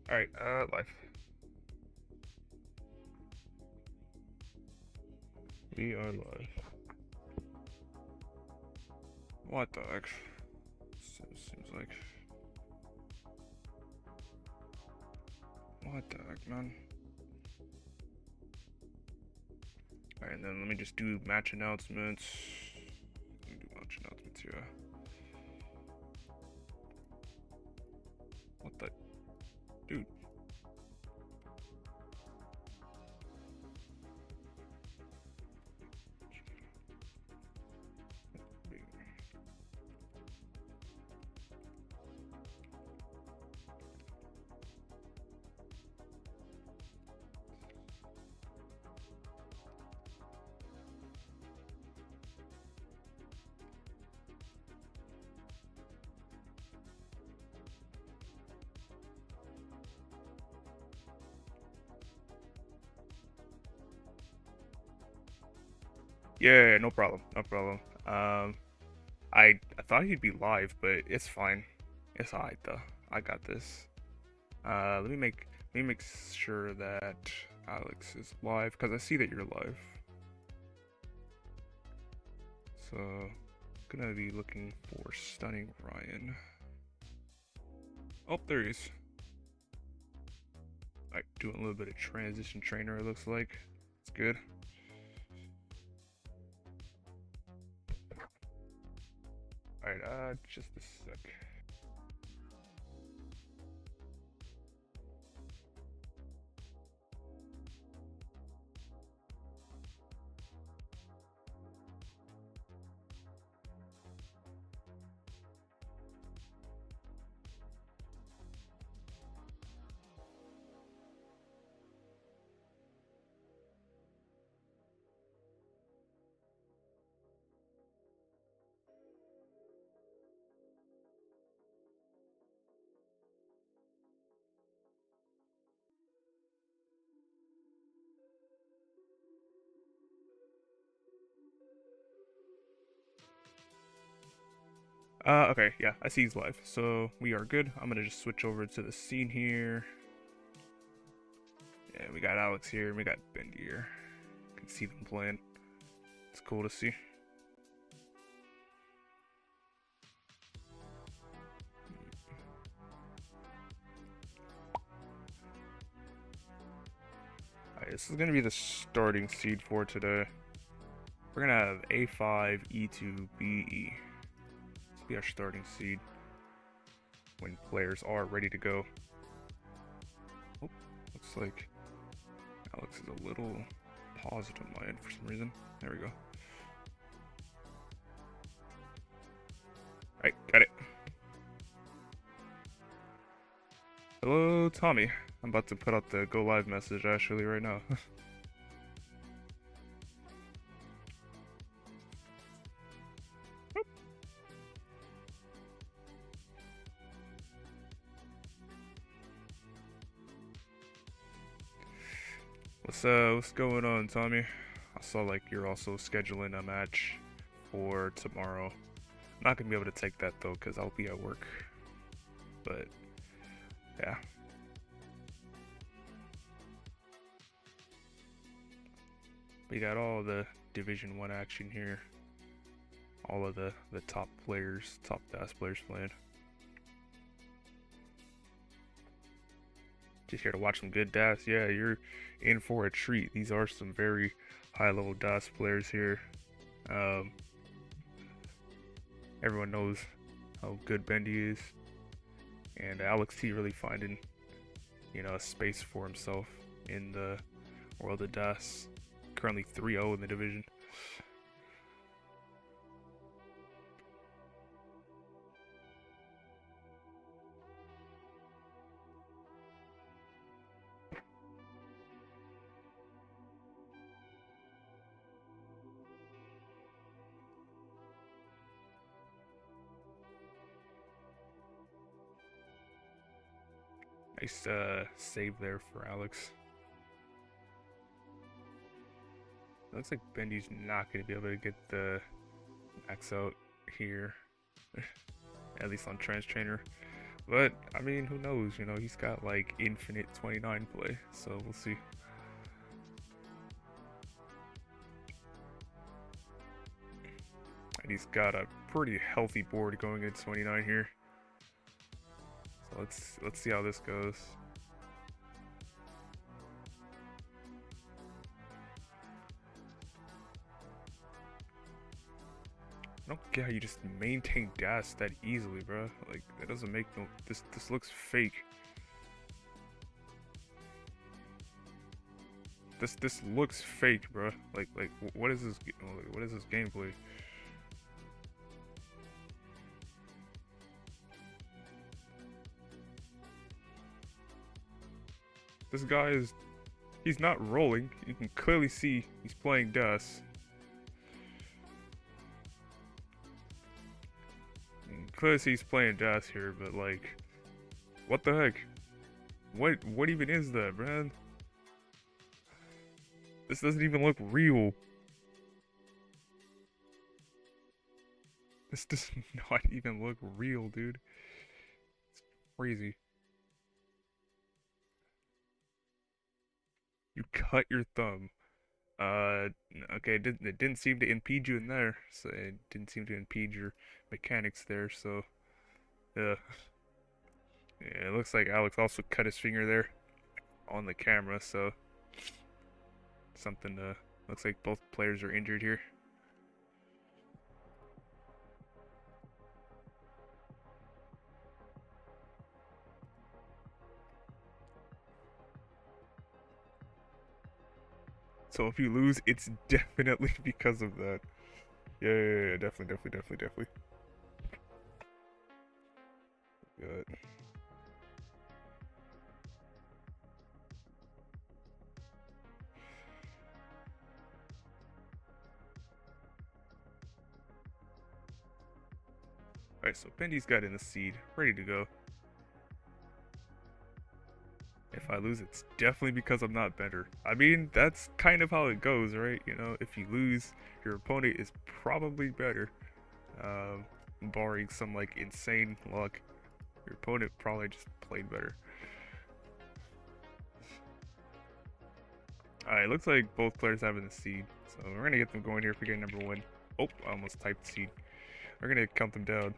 Alright, live. We are live. What the heck? Seems like. What the heck, man? Alright, and then let me just do match announcements. Let me do match announcements here. What the? Dude. Yeah, no problem, no problem. I thought he'd be live, but it's fine. It's alright though. I got this. Let me make sure that Alex is live because I see that you're live. So, gonna be looking for Stunning Ryan. Oh, there he is. Alright, doing a little bit of transition trainer, it looks like. It's good. Alright, just a sec. Okay, yeah, I see he's live. So we are good. I'm gonna just switch over to the scene here. Yeah, we got Alex here, and we got Bendy here. You can see them playing. It's cool to see. Alright, this is gonna be the starting seed for today. We're gonna have A5, E2, BE. This will be our starting seed when players are ready to go. Oh, looks like Alex is a little paused on my end for some reason. There we go. Alright, got it. Hello, Tommy. I'm about to put out the go live message actually right now. What's going on, Tommy? I saw like you're also scheduling a match for tomorrow. I'm not gonna be able to take that though, cause I'll be at work. But yeah. We got all the Division 1 action here. All of the top players, top DAS players playing. Just here to watch some good DAS. Yeah, you're in for a treat. These are some very high level DAS players here. Everyone knows how good Bendy is. And Alex T really finding, a space for himself in the world of DAS. Currently 3-0 in the division. Nice save there for Alex. Looks like Bendy's not going to be able to get the max out here. At least on Trans Trainer. But I mean, who knows? You know, he's got like infinite 29 play, so we'll see. And he's got a pretty healthy board going into 29 here. So let's see how this goes. I don't get how you just maintain gas that easily, bro. Like that doesn't make no. This looks fake. This looks fake, bro. Like what is this? What is this gameplay? This guy is. He's not rolling. You can clearly see he's playing DAS. Clearly see he's playing DAS here, but like, what the heck? What even is that, man? This doesn't even look real. This does not even look real, dude. It's crazy. You cut your thumb. Okay, it didn't seem to impede you in there, so it didn't seem to impede your mechanics there, so, yeah. Yeah, it looks like Alex also cut his finger there on the camera, so something, looks like both players are injured here. So if you lose, it's definitely because of that. Yeah, definitely. Good. Alright, so Bendy's got in the seed, ready to go. If I lose, it's definitely because I'm not better. I mean, that's kind of how it goes, right? You know, if you lose, your opponent is probably better. Barring some like insane luck, your opponent probably just played better. Alright, looks like both players have the seed, so we're gonna get them going here for game number one. Oh, I almost typed seed. We're gonna count them down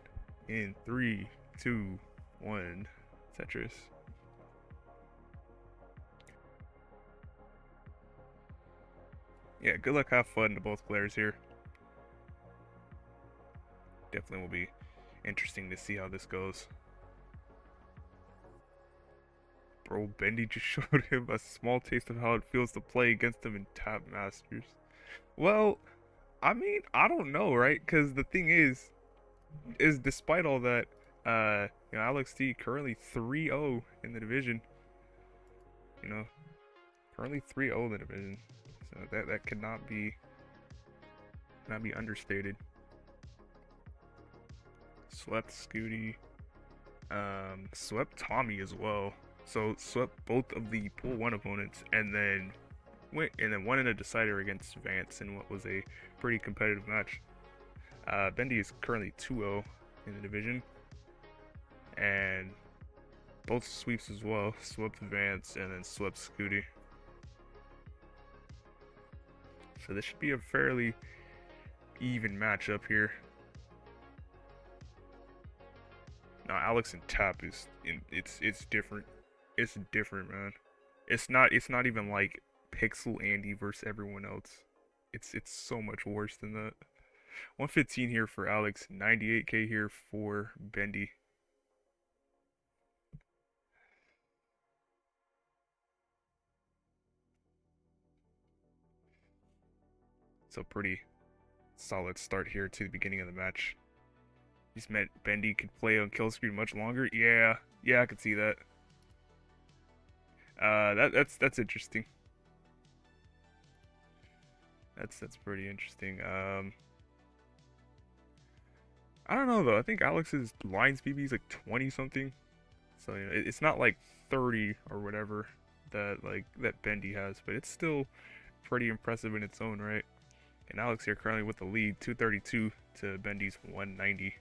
in 3, 2, 1. Tetris. Yeah, good luck, have fun to both players here. Definitely will be interesting to see how this goes. Bro, Bendy just showed him a small taste of how it feels to play against him in Tap Masters. Well, I mean, I don't know, right? Because the thing is despite all that, Alex T currently 3-0 in the division. You know, currently 3-0 in the division. So that cannot be understated. Swept Scooty, swept Tommy as well. So swept both of the pool one opponents, and then won in a decider against Vance in what was a pretty competitive match. Bendy is currently 2-0 in the division, and both sweeps as well. Swept Vance and then swept Scooty. So this should be a fairly even matchup here. Now Alex and Tap it's different. It's different, man. It's not even like Pixel Andy versus everyone else. It's so much worse than that. 115 here for Alex, 98k here for Bendy. So pretty solid start here to the beginning of the match. He's meant Bendy could play on kill screen much longer. Yeah, I could see that. That's interesting. That's pretty interesting. I don't know though. I think Alex's line speed is like 20 something. So it's not like 30 or whatever that Bendy has, but it's still pretty impressive in its own right. And Alex here currently with the lead, 232 to Bendy's 190,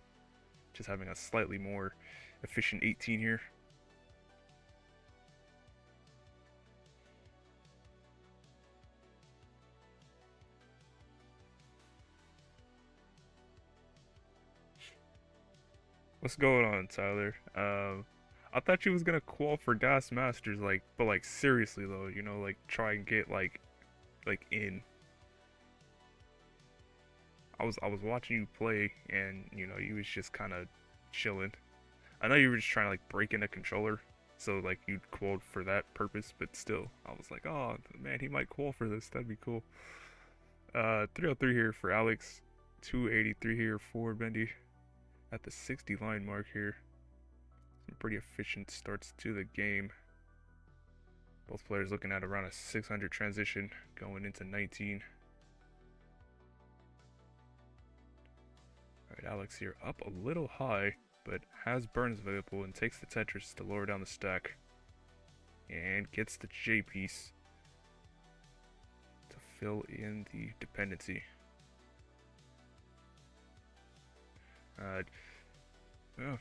just having a slightly more efficient 18 here. What's going on, Tyler? I thought you was gonna qual for Das Masters, like, but like seriously though, you know, like try and get like in. I was watching you play, and you know you was just kind of chilling. I know you were just trying to like break in a controller, so like you'd qual for that purpose, but still, I was like, oh man, he might qual for this. That'd be cool. 303 here for Alex, 283 here for Bendy at the 60 line mark here. Some pretty efficient starts to the game. Both players looking at around a 600 transition going into 19. Alright, Alex here up a little high, but has burns available and takes the Tetris to lower down the stack. And gets the J piece to fill in the dependency. Oh.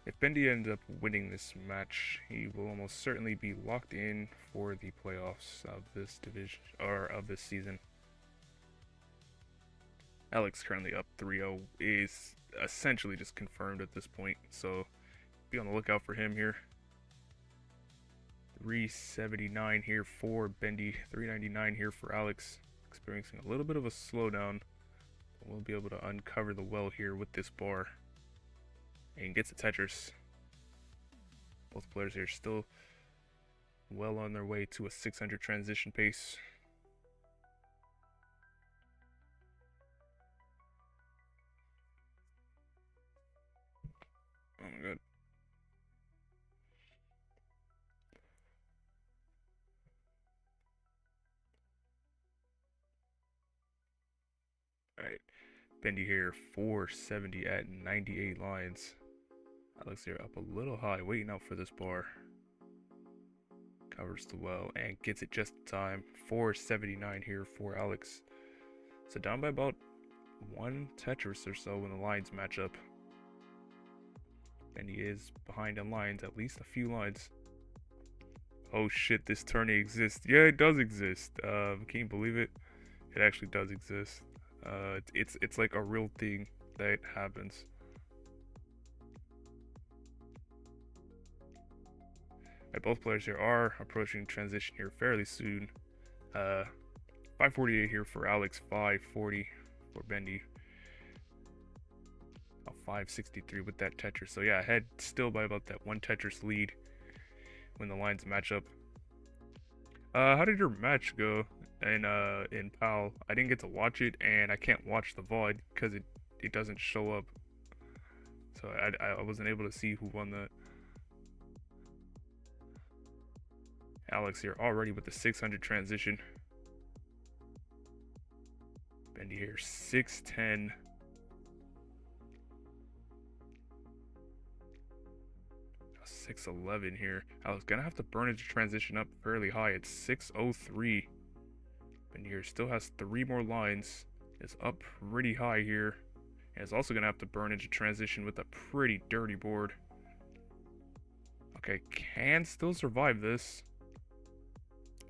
If Bendy ends up winning this match, he will almost certainly be locked in for the playoffs of this division, or of this season. Alex currently up 3-0, is essentially just confirmed at this point, so be on the lookout for him here. 379 here for Bendy, 399 here for Alex, experiencing a little bit of a slowdown, but we'll be able to uncover the well here with this bar. And gets a Tetris. Both players here still well on their way to a 600 transition pace. Oh my god. Alright. Bendy here, 470 at 98 lines. Alex here up a little high, waiting out for this bar. Covers the well and gets it just in time. 479 here for Alex. So down by about one Tetris or so when the lines match up. And he is behind in lines, at least a few lines. Oh shit, this tourney exists. Yeah, it does exist. Can you believe it? It actually does exist. It's like a real thing that happens. Right, both players here are approaching transition here fairly soon. 548 here for Alex, 540 for Bendy. 563 with that Tetris. So yeah, ahead still by about that one Tetris lead when the lines match up. How did your match go in PAL? I didn't get to watch it, and I can't watch the VOD because it doesn't show up. So I wasn't able to see who won that. Alex here already with the 600 transition. Bendy here 610. 611 here. I was gonna have to burn his transition up fairly high. It's 603. Bendy here still has 3 more lines. It's up pretty high here. And it's also gonna have to burn into transition with a pretty dirty board. Okay, can still survive this.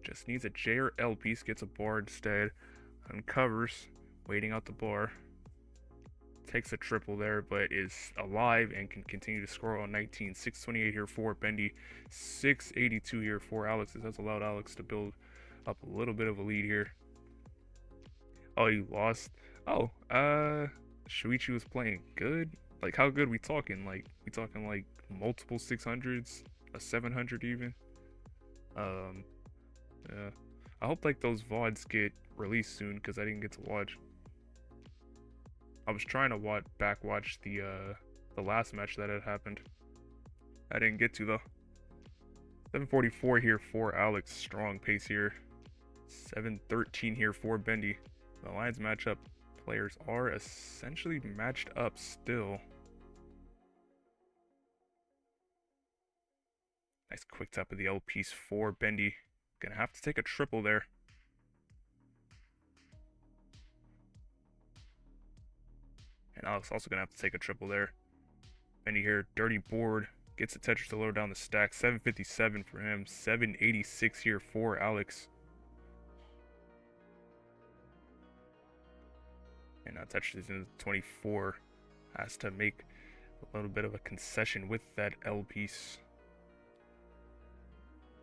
Just needs a J or L piece, gets a bar instead. Uncovers, waiting out the bar. Takes a triple there, but is alive and can continue to score on 19. 628 here for Bendy. 682 here for Alex. This has allowed Alex to build up a little bit of a lead here. Oh, you lost? Oh, Shuichi was playing good? Like, how good we talking? Like, we talking like multiple 600s? A 700 even? Yeah. I hope like those VODs get released soon because I didn't get to watch. I was trying to watch the last match that had happened. I didn't get to though. 744 here for Alex. Strong pace here. 713 here for Bendy. The lines match up. Players are essentially matched up still. Nice quick tap of the L piece for Bendy. Gonna have to take a triple there. And Alex also going to have to take a triple there. Bendy here, dirty board. Gets the Tetris to lower down the stack. 757 for him. 786 here for Alex. And now Tetris is in 24. Has to make a little bit of a concession with that L piece.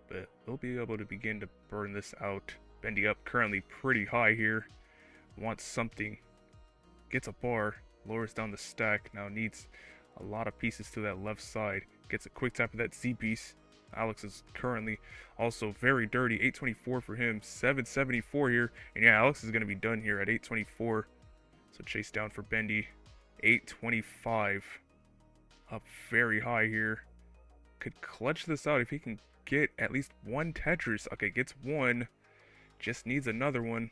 But we'll be able to begin to burn this out. Bendy up currently pretty high here. Wants something. Gets a bar. Lowers down the stack. Now needs a lot of pieces to that left side. Gets a quick tap of that Z piece. Alex is currently also very dirty. 824 for him. 774 here. And yeah, Alex is going to be done here at 824. So chase down for Bendy. 825. Up very high here. Could clutch this out if he can get at least one Tetris. Okay, gets one. Just needs another one.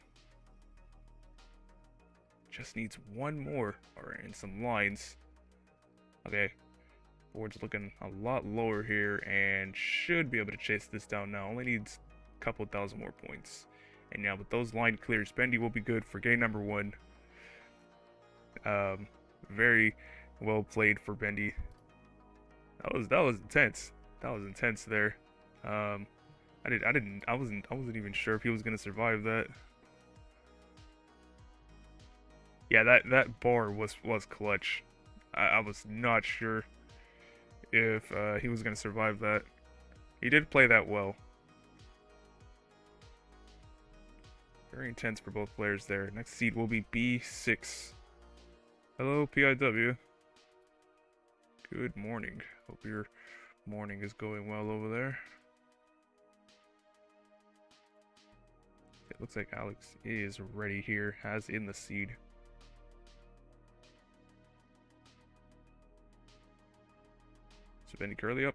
Just needs one more. Alright, and some lines. Okay. Board's looking a lot lower here and should be able to chase this down now. Only needs a couple thousand more points. And now with those line clears, Bendy will be good for game number 1. Very well played for Bendy. That was intense. That was intense there. I wasn't even sure if he was gonna survive that. Yeah, that bar was clutch. I was not sure if he was gonna survive that. He did play that well. Very intense for both players there. Next seed will be B6. Hello, PIW. Good morning. Hope your morning is going well over there. It looks like Alex is ready here, has in the seed. So Bendy curly up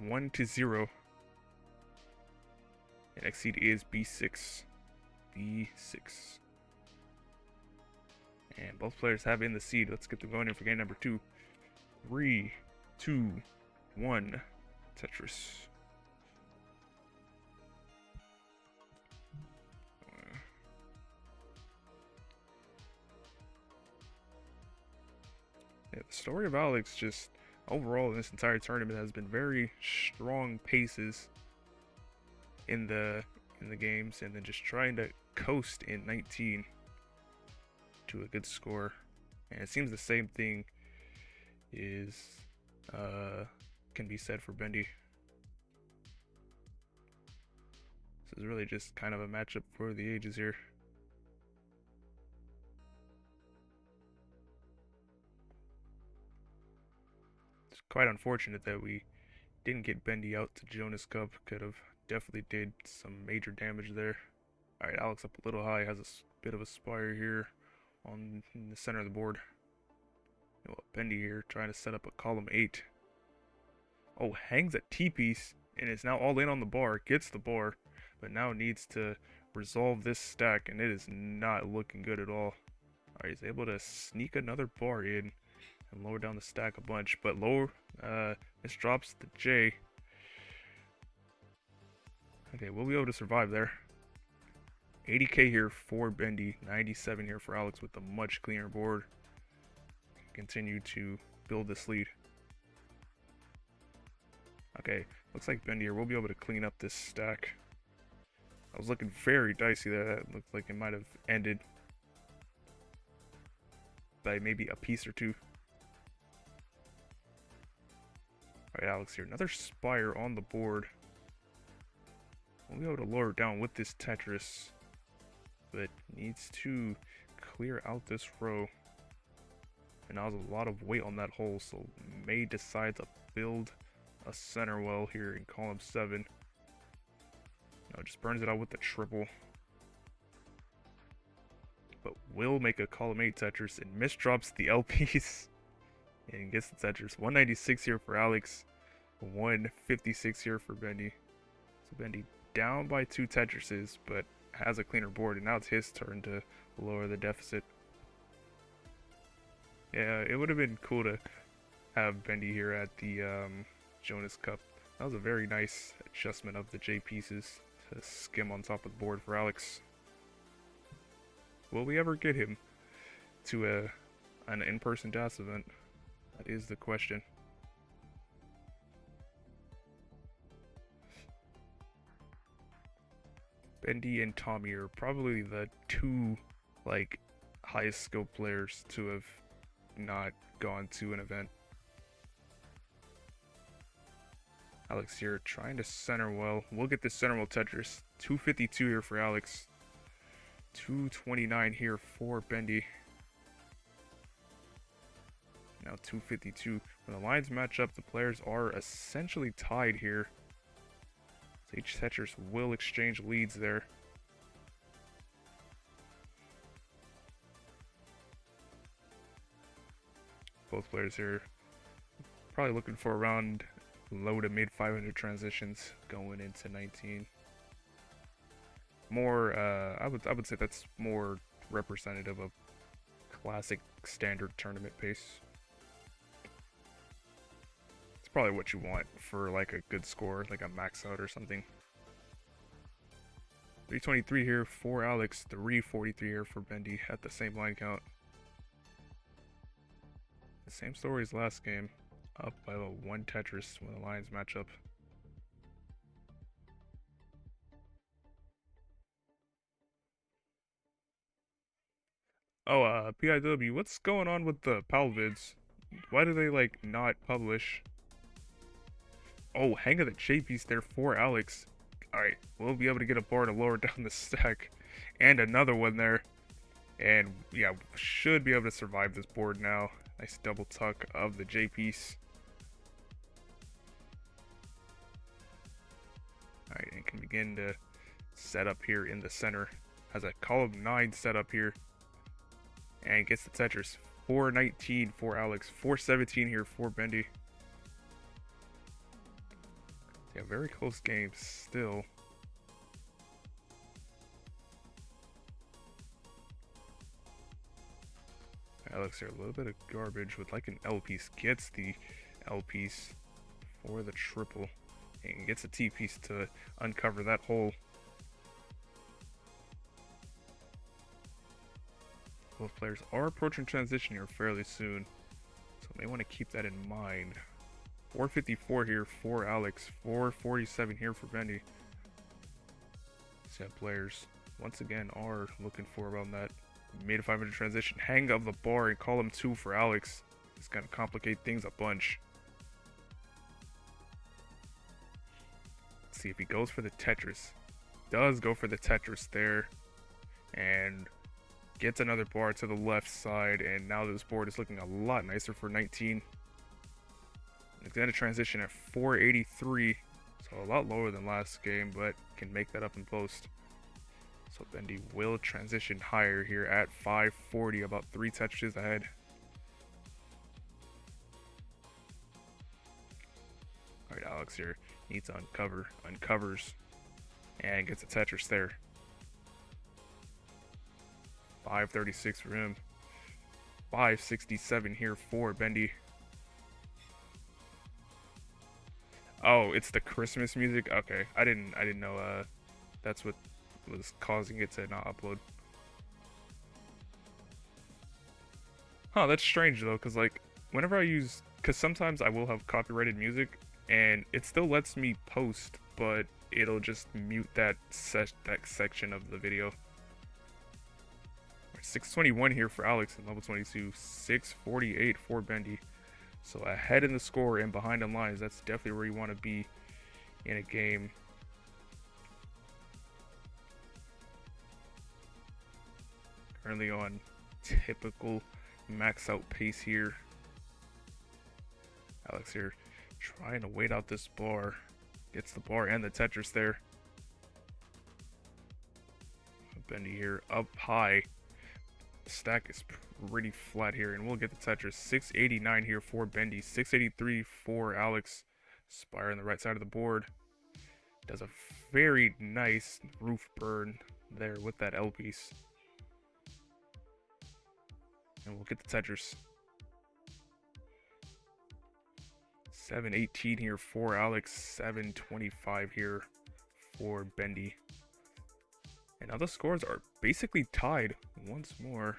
1-0. The next seed is B6. B6. And both players have in the seed. Let's get them going in for game number 2. 3, 2, 1. Tetris. Yeah, the story of Alex just overall in this entire tournament has been very strong paces in the games, and then just trying to coast in 19 to a good score. And it seems the same thing can be said for Bendy. This is really just kind of a matchup for the ages here. It's quite unfortunate that we didn't get Bendy out to Jonas Cup. Could have definitely did some major damage there. Alright, Alex up a little high, has a bit of a spire here in the center of the board. You know, Bendy here trying to set up a column 8. Oh, hangs a T-piece and is now all in on the bar. Gets the bar, but now needs to resolve this stack, and it is not looking good at all. Alright, he's able to sneak another bar in and lower down the stack a bunch, but this drops the J. Okay, we'll be able to survive there. 80k here for Bendy, 97 here for Alex with a much cleaner board. Continue to build this lead. Okay, looks like Bendy here will be able to clean up this stack. I was looking very dicey there. That looked like it might have ended by maybe a piece or two. Alright, Alex here. Another spire on the board. We'll be able to lower it down with this Tetris, but needs to clear out this row. And now there's a lot of weight on that hole, so may decide to build a center well here in column 7. No, just burns it out with the triple. But will make a column 8 Tetris and misdrops the L piece and gets the Tetris. 196 here for Alex, 156 here for Bendy. So Bendy down by 2 Tetrises, but has a cleaner board, and now it's his turn to lower the deficit. Yeah, it would have been cool to have Bendy here at the Jonas Cup. That was a very nice adjustment of the J pieces to skim on top of the board for Alex. Will we ever get him to an in-person DAS event? That is the question. Bendy and Tommy are probably the two, like, highest skilled players to have not gone to an event. Alex here trying to center well. We'll get this center well Tetris. 252 here for Alex. 229 here for Bendy. Now 252. When the lines match up, the players are essentially tied here. So each Tetris will exchange leads there. Both players here probably looking for around low to mid 500 transitions going into 19. More, I would say that's more representative of classic standard tournament pace. It's probably what you want for like a good score, like a max out or something. 323 here for Alex, 343 here for Bendy at the same line count. The same story as last game, up by about one Tetris when the lines match up. Oh, PIW, what's going on with the PAL vids? Why do they, like, not publish? Oh, hang of the J piece there for Alex. Alright, we'll be able to get a bar to lower down the stack. And another one there. And, yeah, should be able to survive this board now. Nice double tuck of the J piece. Alright, and can begin to set up here in the center. Has a column 9 set up here. And gets the Tetris. 419 for Alex. 417 here for Bendy. Yeah, very close game still. Alex here, a little bit of garbage with like an L piece. Gets the L piece for the triple. And gets a T piece to uncover that hole. Both players are approaching transition here fairly soon, so may want to keep that in mind. 454 here for Alex, 447 here for Bendy. Set players once again are looking for around that mid 500 transition. Hang of the bar in column 2 for Alex. It's going to complicate things a bunch. Let's see if he goes for the Tetris. Does go for the Tetris there. And gets another bar to the left side, and now this board is looking a lot nicer for 19. Extended transition at 483, so a lot lower than last game, but can make that up in post. So Bendy will transition higher here at 540, about 3 touches ahead. Alright, Alex here needs to uncovers, and gets a Tetris there. 536 for him. 567 here for Bendy. Oh, it's the Christmas music? Okay, I didn't know that's what was causing it to not upload. Huh, that's strange though, cause like whenever I use, cause sometimes I will have copyrighted music and it still lets me post, but it'll just mute that section of the video. 621 here for Alex in level 22. 648 for Bendy. So ahead in the score and behind in lines, that's definitely where you want to be in a game. Currently on typical max out pace here. Alex here trying to wait out this bar. Gets the bar and the Tetris there. Bendy here up high. Stack is pretty flat here, and we'll get the Tetris. 689 here for Bendy, 683 for Alex. Spire on the right side of the board. Does a very nice roof burn there with that L piece. And we'll get the Tetris. 718 here for Alex, 725 here for Bendy. And now the scores are basically tied once more.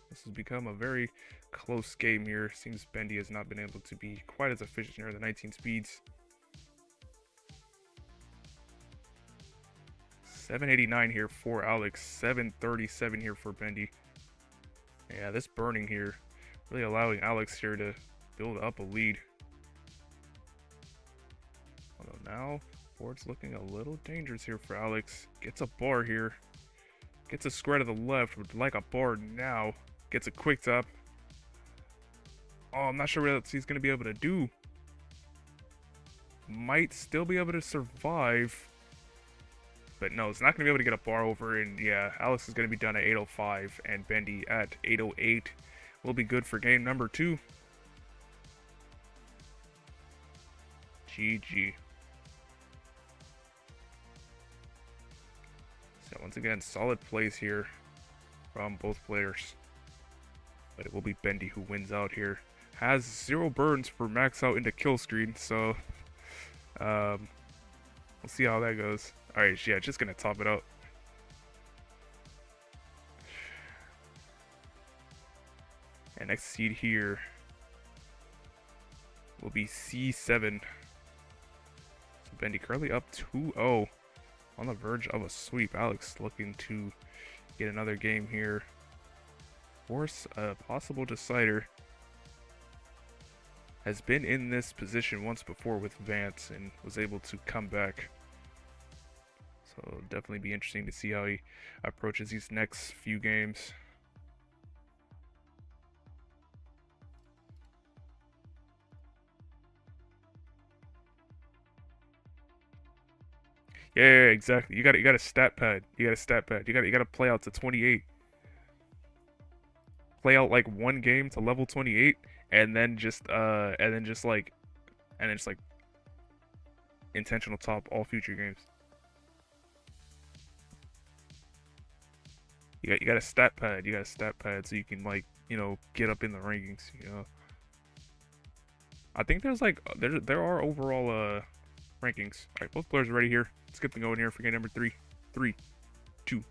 This has become a very close game here. Seems Bendy has not been able to be quite as efficient here at the 19 speeds. 789 here for Alex, 737 here for Bendy. Yeah, this burning here really allowing Alex here to build up a lead. Although now, board's looking a little dangerous here for Alex. Gets a bar here. Gets a square to the left, would like a bar now. Gets a quick tap. Oh, I'm not sure what else he's going to be able to do. Might still be able to survive. But no, it's not going to be able to get a bar over. And yeah, Alex is going to be done at 805. And Bendy at 808 will be good for game number 2. GG. So once again, solid plays here from both players. But it will be Bendy who wins out here. Has 0 burns for max out into kill screen, so we'll see how that goes. Alright, yeah, just gonna top it out. And next seed here will be C7. So Bendy currently up 2-0. On the verge of a sweep. Alex looking to get another game here. Force a possible decider. Has been in this position once before with Vance and was able to come back. So it'll definitely be interesting to see how he approaches these next few games. Yeah, exactly. You got a stat pad. You got a stat pad. You got to play out to 28. Play out like one game to level 28, and then just like intentional top all future games. You got a stat pad. You got a stat pad so you can like get up in the rankings. I think there's like there are overall rankings. All right, both players are ready here. Let's get them going here for game number 3. 3, 2,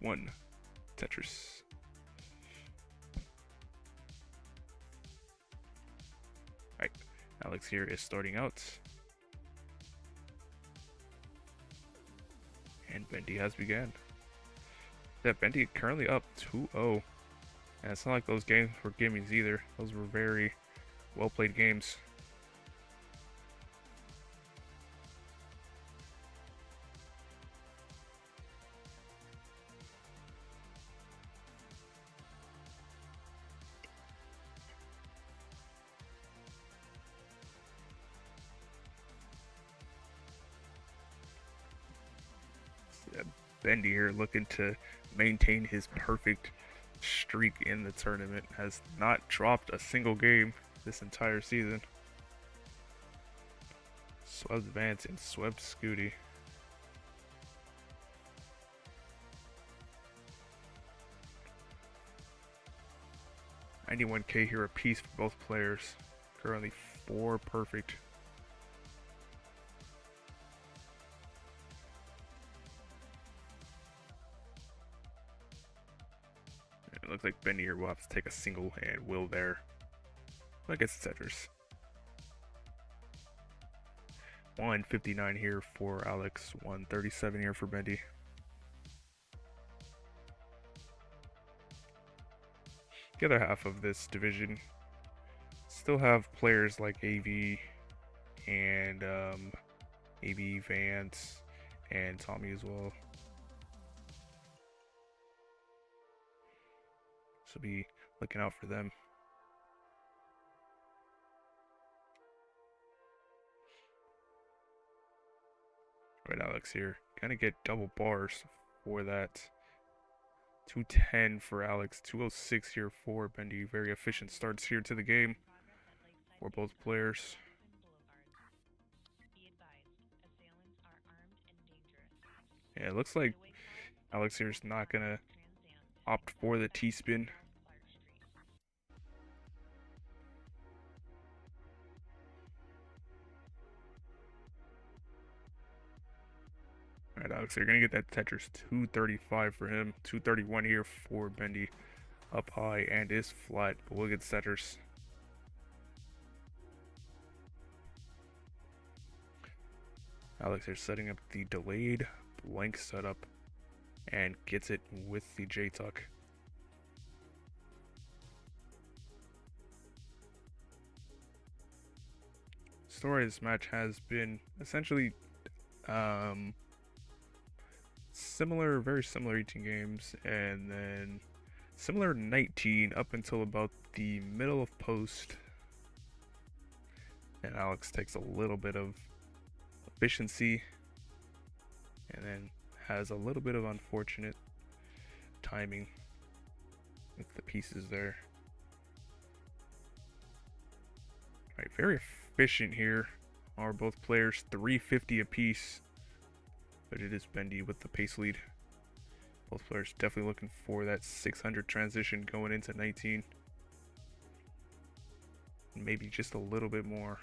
1. Tetris. Alright, Alex here is starting out. And Bendy has begun. Yeah, Bendy currently up 2-0. And it's not like those games were gimmies either. Those were very well played games. Bendy here looking to maintain his perfect streak in the tournament. Has not dropped a single game this entire season. Swept Vance and swept Scooty. $91K here apiece for both players. Currently 4 perfect. It looks like Bendy here will have to take a single and will there. Against Tetris. 159 here for Alex, 137 here for Bendy. The other half of this division still have players like AV and AV, Vance, and Tommy as well. So be looking out for them. Right, Alex here. Gonna get double bars for that. 210 for Alex, 206 here for Bendy. Very efficient starts here to the game for both players. Yeah, it looks like Alex here is not gonna opt for the T-spin. Alright, Alex, you're gonna get that Tetris 235 for him. 231 here for Bendy. up high and is flat, but we'll get setters. Alex here setting up the delayed blank setup and gets it with the J-Tuck. Story of this match has been essentially similar, very similar 18 games, and then similar 19 up until about the middle of post. And Alex takes a little bit of efficiency and then has a little bit of unfortunate timing with the pieces there. Alright, very efficient here are both players, 350 apiece, but it is Bendy with the pace lead. Both players definitely looking for that 600 transition going into 19. Maybe just a little bit more.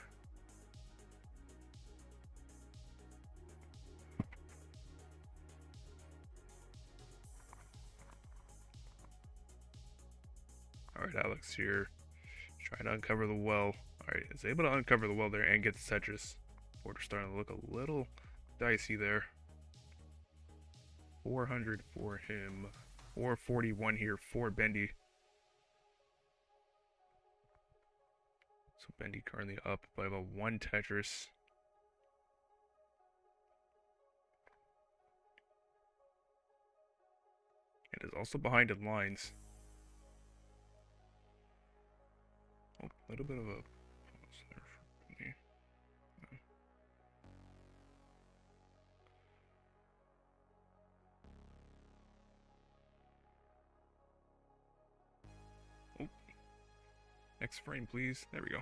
Alright, Alex here trying to uncover the well. Alright, is able to uncover the well there and get the Tetris. Order starting to look a little dicey there. 400 for him. 441 here for Bendy. So Bendy currently up by about 1 Tetris. And is also behind in lines. Oh, a little bit of a pause there for Bendy. Oh. Next frame, please. There we go.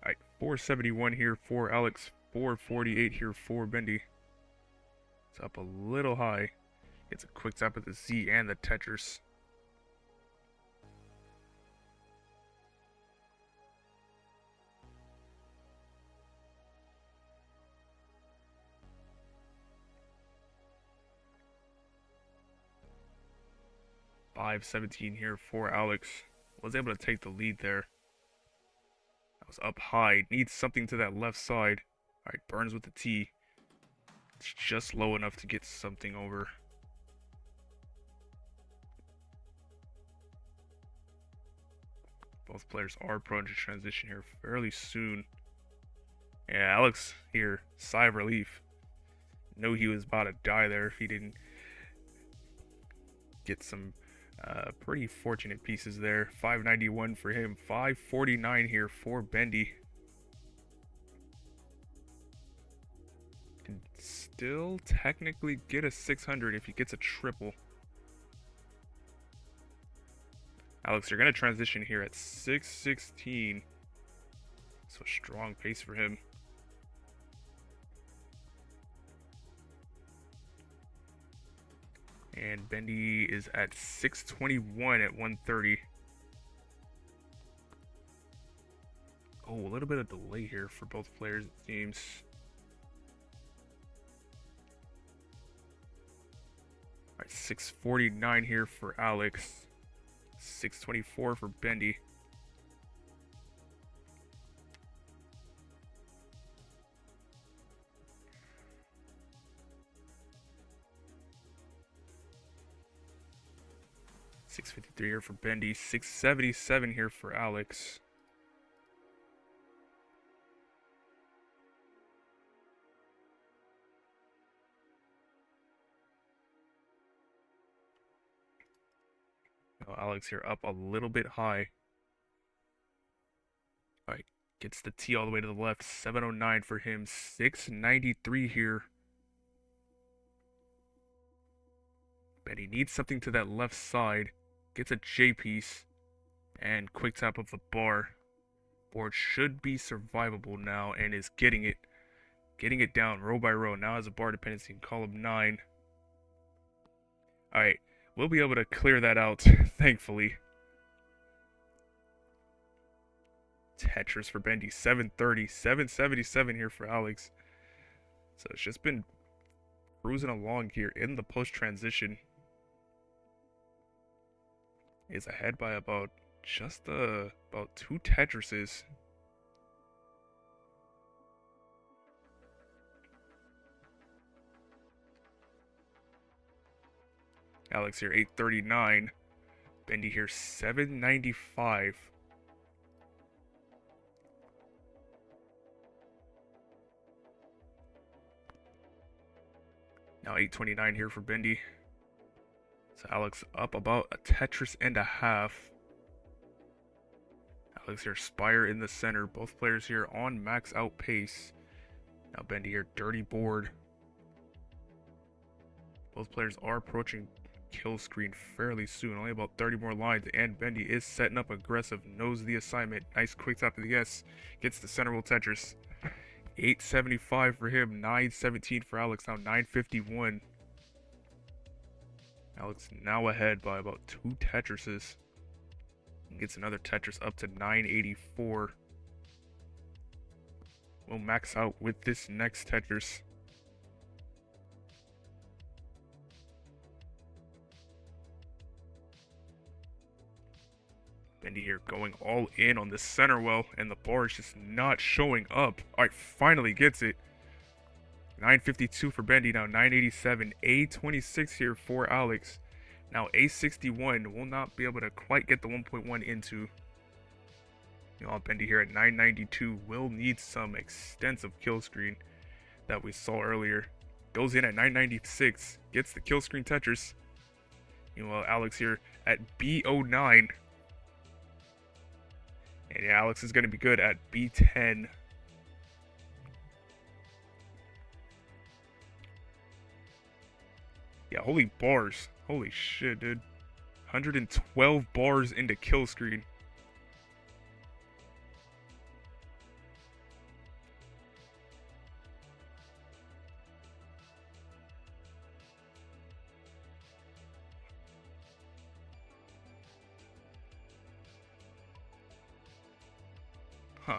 Alright, 471 here for Alex. 448 here for Bendy. It's up a little high. Gets a quick tap at the Z and the Tetris. $5.17 here for Alex. Was able to take the lead there. That was up high. Needs something to that left side. Alright, Burns with the T. It's just low enough to get something over. Both players are prone to transition here fairly soon. Yeah, Alex here, sigh of relief. Know he was about to die there if he didn't get some pretty fortunate pieces there. 591 for him, 549 here for Bendy. Can still technically get a 600 if he gets a triple. Alex, you're going to transition here at 616. So strong pace for him. And Bendy is at 621 at 130. Oh, a little bit of delay here for both players, it seems. Alright, 649 here for Alex. 624 for Bendy. $653 here for Bendy. $677 here for Alex. Oh, Alex here up a little bit high. Alright, gets the T all the way to the left. 709 for him. 693 here. Bendy needs something to that left side. Gets a J piece. And quick tap of the bar. Board should be survivable now and is getting it. Getting it down row by row. Now has a bar dependency in column 9. Alright, we'll be able to clear that out, thankfully. Tetris for Bendy, 730, 777 here for Alex. So it's just been cruising along here in the post-transition. is ahead by about just about 2 Tetrises. Alex here 839. Bendy here 795. Now 829 here for Bendy. So Alex up about a Tetris and a half. Alex here Spire in the center. Both players here on max out pace. Now Bendy here dirty board. Both players are approaching kill screen fairly soon. Only about 30 more lines, and Bendy is setting up aggressive. Knows the assignment. Nice quick tap to the S. Gets the center roll Tetris. 875 for him. 917 for Alex. Now 951. Alex now ahead by about 2 Tetrises. Gets another Tetris up to 984. We'll max out with this next Tetris. Bendy here going all in on the center well, and the bar is just not showing up. Alright, finally gets it. 952 for Bendy, now 987. A26 here for Alex. Now A61 will not be able to quite get the 1.1 into. Bendy here at 992 will need some extensive kill screen that we saw earlier. Goes in at 996, gets the kill screen Tetris. Alex here at B09. And yeah, Alex is going to be good at B10. Yeah, holy bars. Holy shit, dude. 112 bars into kill screen. Huh.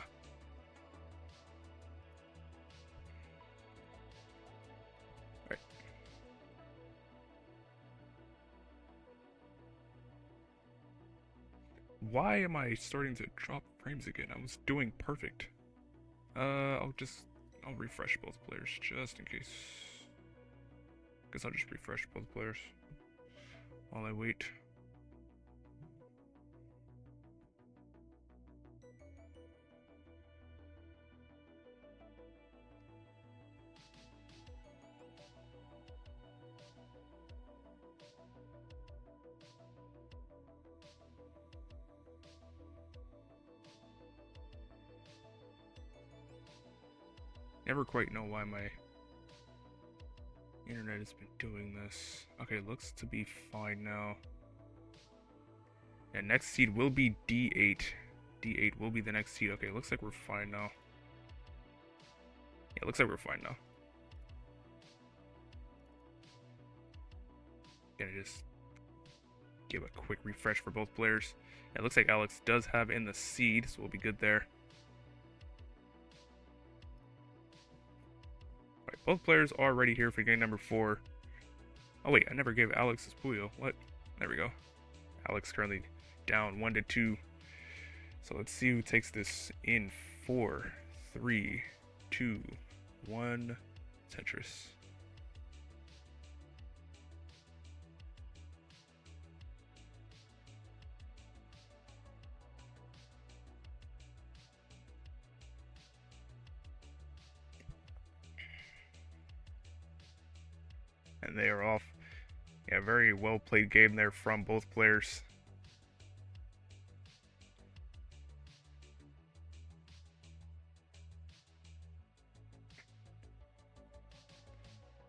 Right. Why am I starting to drop frames again? I was doing perfect. I'll refresh both players just in case. Guess I'll just refresh both players while I wait. Never quite know why my internet has been doing this. Okay, looks to be fine now. Yeah, next seed will be D8. D8 will be the next seed. Okay, looks like we're fine now. Yeah, looks like we're fine now. Gonna just give a quick refresh for both players. Yeah, it looks like Alex does have in the seed, so we'll be good there. Alright, both players are ready here for game number 4. Oh wait, I never gave Alex his Puyo. What? There we go. Alex currently down 1-2. So let's see who takes this in 4, 3, 2, 1. Tetris. And they are off. Yeah, very well played game there from both players.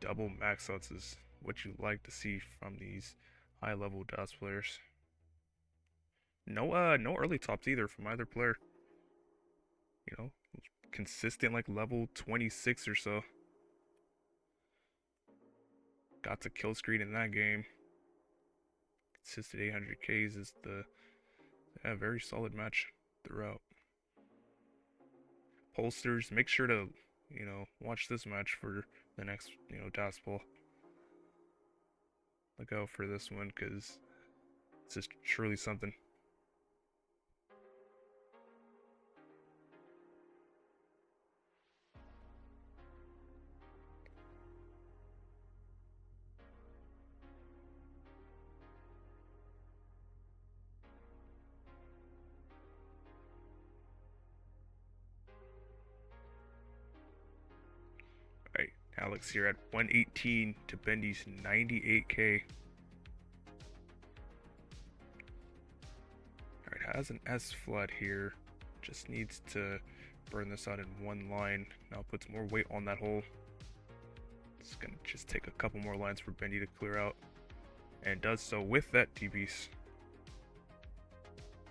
Double max outs is what you like to see from these high level DOS players. No early tops either from either player. Consistent like level 26 or so. Got to kill screen in that game. Consistent 800Ks is the very solid match throughout. Pollsters, make sure to watch this match for the next DOS poll. Look out for this one because This is truly something. Alright, Alex here at 118 to Bendy's 98k. Alright, has an S flood here. Just needs to burn this out in one line. Now puts more weight on that hole. It's gonna just take a couple more lines for Bendy to clear out. And does so with that T-piece.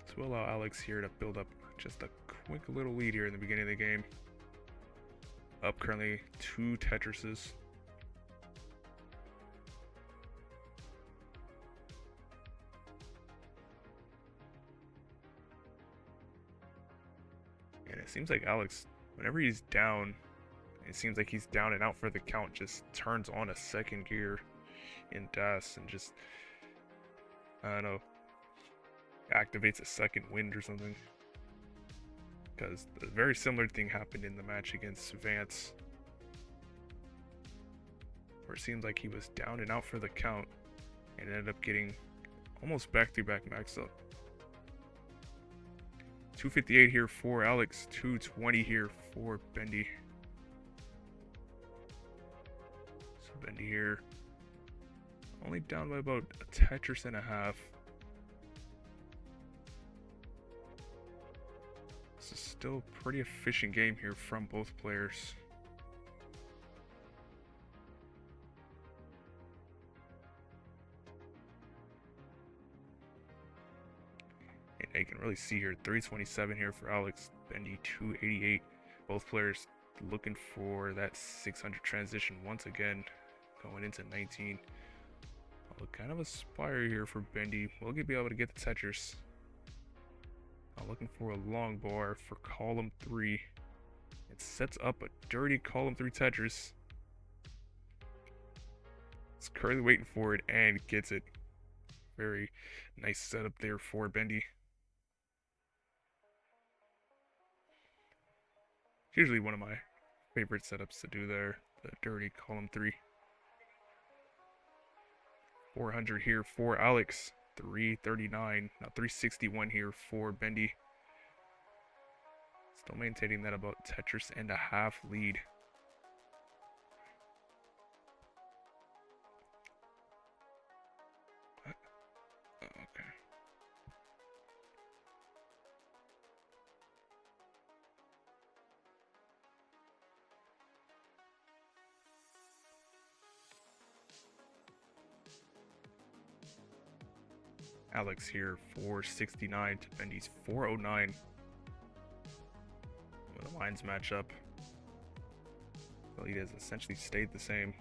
This will allow Alex here to build up just a quick little lead here in the beginning of the game. Up currently 2 Tetrises. And it seems like Alex, whenever he's down, it seems like he's down and out for the count, just turns on a second gear in DAS and just, I don't know, activates a second wind or something. Because a very similar thing happened in the match against Vance, where it seems like he was down and out for the count and ended up getting almost back-to-back max up. 258 here for Alex, 220 here for Bendy. So Bendy here only down by about a Tetris and a half. This is still a pretty efficient game here from both players. And you can really see here 327 here for Alex, Bendy 288. Both players looking for that 600 transition once again going into 19. Although kind of a spire here for Bendy. Will he be able to get the Tetris? I'm looking for a long bar for column 3. It sets up a dirty column 3 Tetris. It's currently waiting for it and gets it. Very nice setup there for Bendy. Usually one of my favorite setups to do there, the dirty column 3. 400 here for Alex, 339, now 361 here for Bendy. Still maintaining that about Tetris and a half lead. Okay. Alex here 469 to Bendy's 409. When the lines match up, the lead has essentially stayed the same.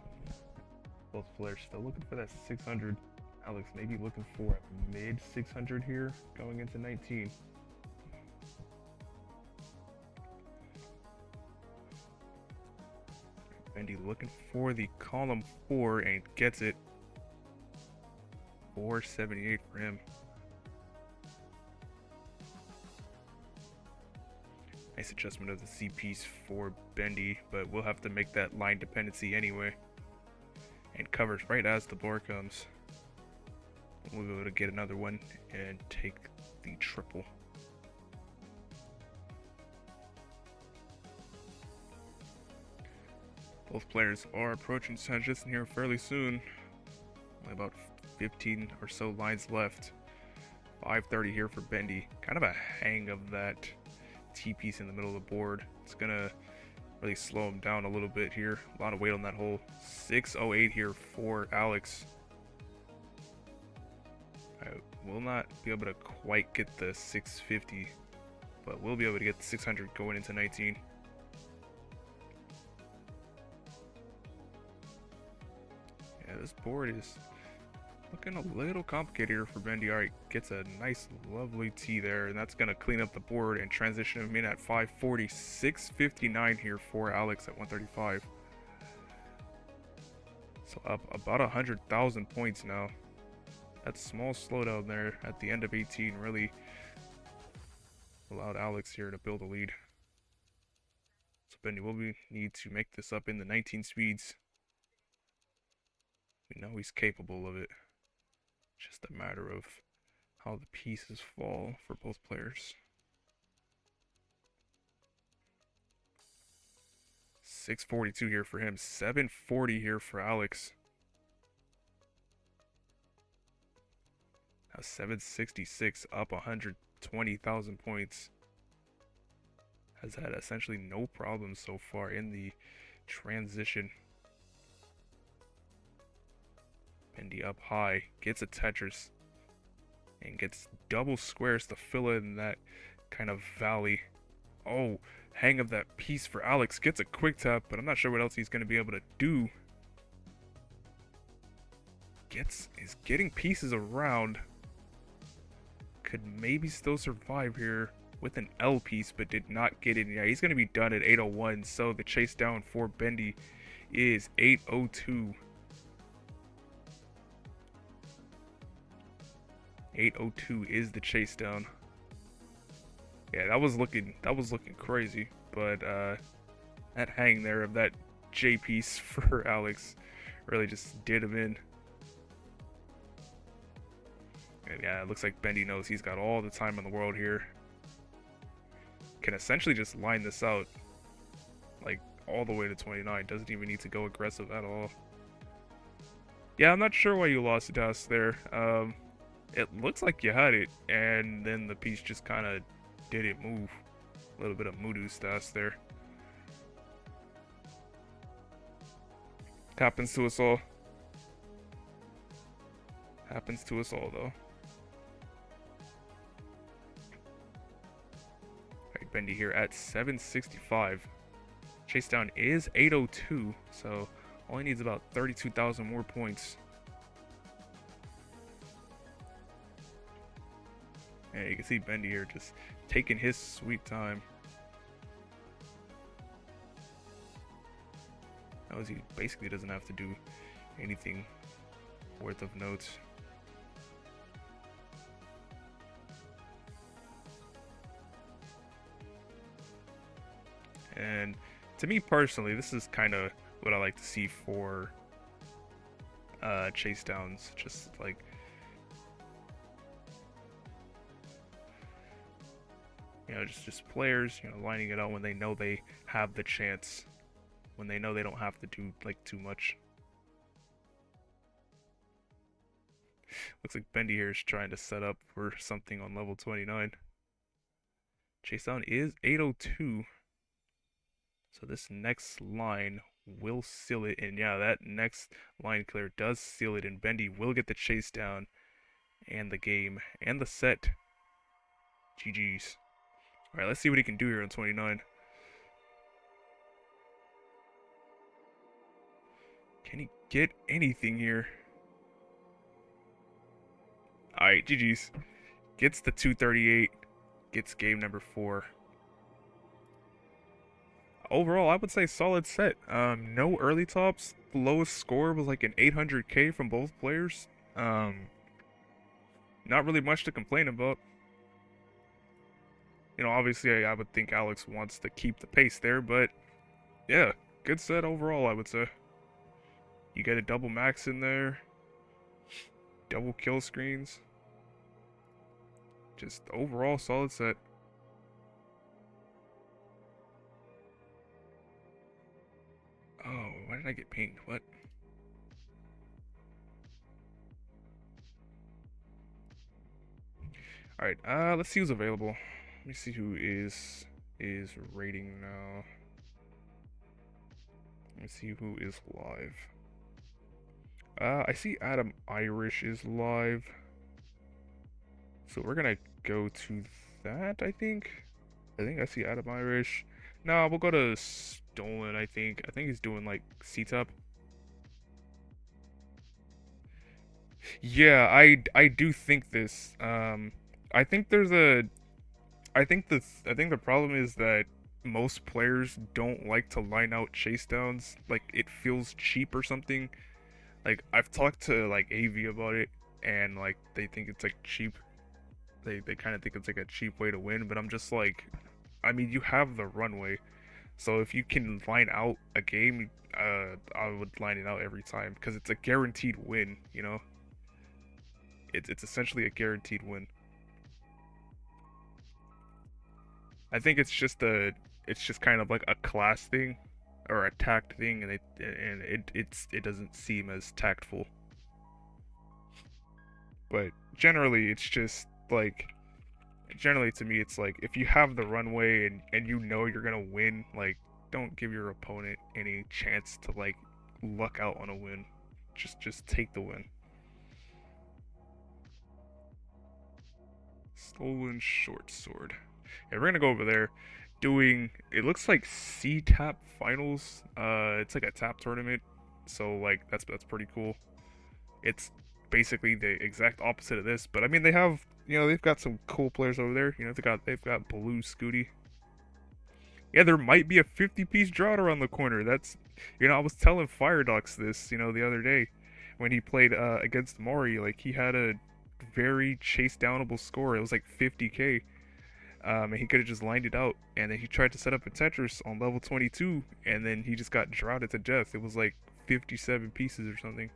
Both players still looking for that 600. Alex maybe looking for a mid 600 here going into 19. Bendy looking for the column 4 and gets it. 478 for him. Nice adjustment of the C piece for Bendy, but we'll have to make that line dependency anyway. And covers right as the bar comes. We'll be able to get another one and take the triple. Both players are approaching transition here fairly soon. Only about 15 or so lines left. 530 here for Bendy. Kind of a hang of that T-piece in the middle of the board. It's gonna really slow him down a little bit here. A lot of weight on that hole. 608 here for Alex. I will not be able to quite get the 650, but we'll be able to get the 600 going into 19. Yeah, this board is looking a little complicated here for Bendy. Alright, gets a nice, lovely tee there, and that's going to clean up the board and transition him in at 540. 659 here for Alex at 135. So up about 100,000 points now. That small slowdown there at the end of 18 really allowed Alex here to build a lead. So Bendy will need to make this up in the 19 speeds. We know he's capable of it. Just a matter of how the pieces fall for both players. 642 here for him, 740 here for Alex. Now 766, up 120,000 points. Has had essentially no problems so far in the transition. Bendy up high, gets a Tetris, and gets double squares to fill in that kind of valley. Oh, hang of that piece for Alex, gets a quick tap, but I'm not sure what else he's going to be able to do. Is getting pieces around. Could maybe still survive here with an L piece, but did not get it. Yeah, he's going to be done at 801, so the chase down for Bendy is 802. 802 is the chase down. Yeah, that was looking crazy, but that hang there of that J piece for Alex really just did him in. And yeah, it looks like Bendy knows he's got all the time in the world here. Can essentially just line this out like all the way to 29. Doesn't even need to go aggressive at all. Yeah, I'm not sure why you lost the toss there. It looks like you had it, and then the piece just kind of didn't move. A little bit of Mudu stats there. Happens to us all. Happens to us all, though. Alright, Bendy here at 765. Chase down is 802, so only needs about 32,000 more points. And you can see Bendy here just taking his sweet time. As he basically doesn't have to do anything worth of note. And to me personally, this is kind of what I like to see for chase downs. Just like, you know, just players, you know, lining it out when they know they have the chance, when they know they don't have to do like too much. Looks like Bendy here is trying to set up for something on level 29. Chase down is 802. So this next line will seal it. And yeah, that next line clear does seal it. And Bendy will get the chase down and the game and the set. GG's. Alright, let's see what he can do here on 29. Can he get anything here? Alright, GG's. Gets the 238. Gets game number 4. Overall, I would say solid set. No early tops. The lowest score was like an 800k from both players. Not really much to complain about. You know, obviously, I would think Alex wants to keep the pace there, but yeah, good set overall, I would say. You get a double max in there, double kill screens. Just overall solid set. Oh, why did I get pinged? What? Alright, let's see who's available. Let me see who is rating now. Let me see who is live. I see Adam Irish is live. So we're gonna go to that, I think. I see Adam Irish. No, we'll go to Stolen, I think. I think he's doing like C-Top. Yeah, I do think this. I think there's a I think the problem is that most players don't like to line out chase downs. Like, it feels cheap or something. Like, I've talked to like AV about it, and like they think it's like cheap. They kind of think it's like a cheap way to win, but I'm just like, I mean, you have the runway, so if you can line out a game, I would line it out every time because it's a guaranteed win. You know, it's essentially a guaranteed win. I think it's just kind of like a class thing or a tact thing, and it doesn't seem as tactful. But generally, it's just like generally to me, it's like if you have the runway and you know you're gonna win, like don't give your opponent any chance to like luck out on a win. Just take the win. Stolen short sword. Yeah, we're gonna go over there doing it looks like C tap finals. It's like a tap tournament. So like that's pretty cool. It's basically the exact opposite of this, but I mean they have they've got some cool players over there. They've got Blue Scooty. Yeah, there might be a 50-piece drought around the corner. That's I was telling Firedox this, the other day when he played against Mori, like he had a very chase downable score. It was like 50k. And he could have just lined it out, and then he tried to set up a Tetris on level 22, and then he just got droughted to death. It was like 57 pieces or something.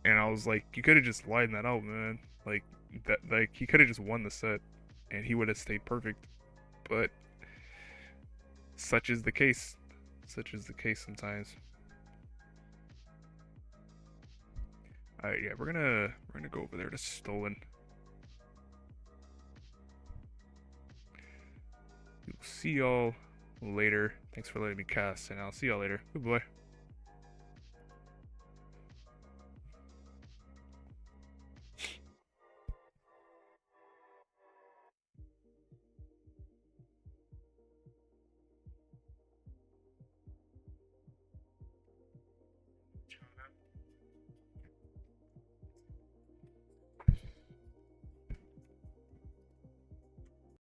And I was like, you could have just lined that out, man. Like like he could have just won the set, and he would have stayed perfect. But such is the case. Such is the case sometimes. Alright, yeah, we're gonna go over there to Stolen. We'll see y'all later. Thanks for letting me cast, and I'll see y'all later. Goodbye.